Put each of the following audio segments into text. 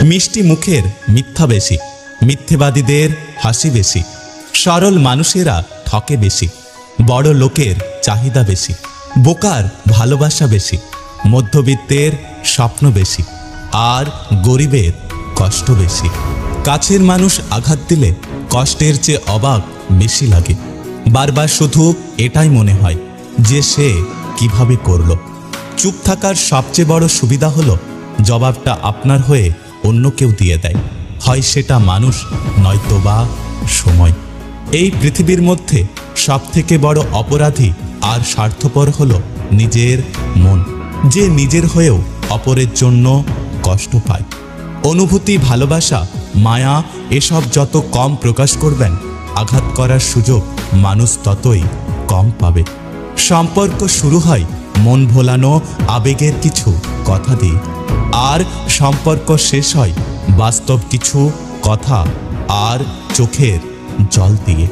মিষ্টি মুখের মিথ্যা বেশি, মিথ্যেবাদীদের হাসি বেশি, সরল মানুষেরা ঠকে বেশি, বড় লোকের চাহিদা বেশি, বোকার ভালোবাসা বেশি, মধ্যবিত্তের স্বপ্ন বেশি, আর গরিবের কষ্ট বেশি। কাছের মানুষ আঘাত দিলে কষ্টের চেয়ে অবাক বেশি লাগে। বারবার শুধু এটাই মনে হয় যে সে কিভাবে করল। চুপ থাকার সবচেয়ে বড় সুবিধা হলো জবাবটা আপনার হয়ে অন্য কেউ দিয়ে দেয়, হয় সেটা মানুষ নয়তো বা সময়। এই পৃথিবীর মধ্যে সবথেকে বড় অপরাধী আর স্বার্থপর হলো নিজের মন, যে নিজের হয়েও অপরের জন্য কষ্ট পায়। অনুভূতি, ভালোবাসা, মায়া এসব যত কম প্রকাশ করবেন, আঘাত করার সুযোগ মানুষ ততই কম পাবে। সম্পর্ক শুরু হয় মন ভোলানো আবেগের কিছু কথা দিয়ে, আর সম্পর্ক শেষ হয় বাস্তব কিছু কথা আর চোখের জল দিয়ে।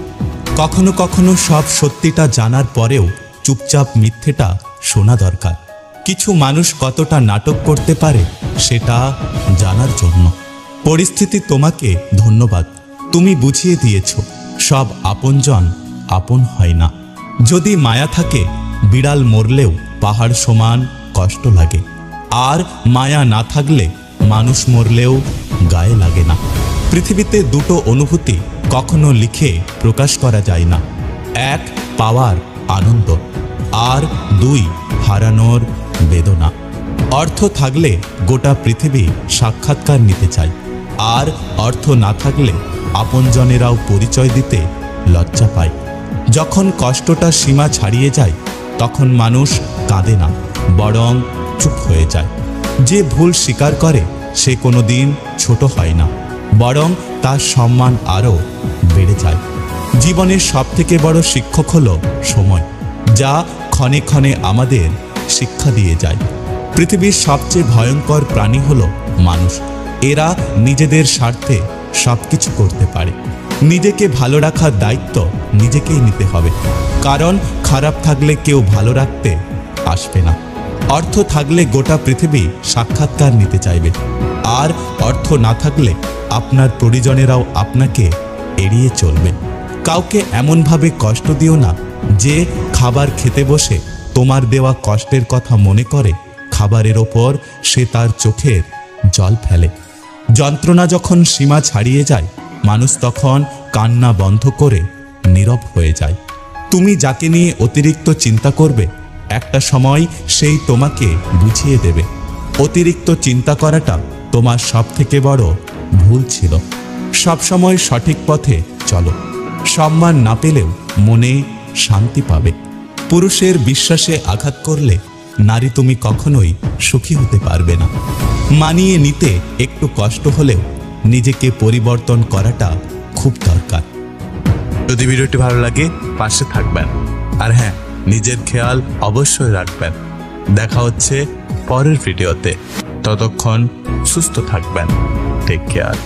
কখনো কখনো সব সত্যিটা জানার পরেও চুপচাপ মিথ্যেটা শোনা দরকার। কিছু মানুষ কতটা নাটক করতে পারে সেটা জানার জন্য। পরিস্থিতি তোমাকে ধন্যবাদ, তুমি বুঝিয়ে দিয়েছ সব আপনজন আপন হয় না। যদি মায়া থাকে, বিড়াল মরলেও পাহাড় সমান কষ্ট লাগে, আর মায়া না থাকলে মানুষ মরলেও গায়ে লাগে না। পৃথিবীতে দুটো অনুভূতি কখনো লিখে প্রকাশ করা যায় না, এক পাওয়ার আনন্দ, আর দুই হারানোর বেদনা। অর্থ থাকলে গোটা পৃথিবী সাক্ষাৎকার নিতে চায়, আর অর্থ না থাকলে আপনজনেরাও পরিচয় দিতে লজ্জা পায়। যখন কষ্টটা সীমা ছাড়িয়ে যায়, তখন মানুষ কাঁদে না, বরং চুপ হয়ে যায়। যে ভুল স্বীকার করে সে কোনোদিন ছোট হয় না, বরং তার সম্মান আরও বেড়ে যায়। জীবনের সবথেকে বড় শিক্ষক হলো সময়, যা ক্ষণে ক্ষণে আমাদের শিক্ষা দিয়ে যায়। পৃথিবীর সবচেয়ে ভয়ঙ্কর প্রাণী হলো মানুষ। এরা নিজেদের স্বার্থে সবকিছু করতে পারে। নিজেকে ভালো রাখার দায়িত্ব নিজেকেই নিতে হবে, কারণ খারাপ থাকলে কেউ ভালো রাখতে আসবে না। অর্থ থাকলে গোটা পৃথিবী সাক্ষাৎকার নিতে চাইবে, আর অর্থ না থাকলে আপনার পরিজনেরাও আপনাকে এড়িয়ে চলবে। কাউকে এমনভাবে কষ্ট দিও না যে খাবার খেতে বসে তোমার দেওয়া কষ্টের কথা মনে করে খাবারের ওপর সে তার চোখের জল ফেলে। যন্ত্রণা যখন সীমা ছাড়িয়ে যায়, মানুষ তখন কান্না বন্ধ করে নীরব হয়ে যায়। তুমি যাকে নিয়ে অতিরিক্ত চিন্তা করবে, একটা সময় সেই তোমাকে বুঝিয়ে দেবে অতিরিক্ত চিন্তা করাটা তোমার সবথেকে বড় ভুল ছিল। সবসময় সঠিক পথে চলো, সম্মান না পেলেও মনে শান্তি পাবে। পুরুষের বিশ্বাসে আঘাত করলে নারী তুমি কখনোই সুখী হতে পারবে না। মানিয়ে নিতে একটু কষ্ট হলেও নিজেকে পরিবর্তন করাটা খুব দরকার। যদি ভিডিওটি ভালো লাগে পাশে থাকবেন, আর হ্যাঁ, নিজের খেয়াল অবশ্যই রাখবেন। দেখা হচ্ছে পরের ভিডিওতে, ততক্ষণ সুস্থ থাকবেন। Take care.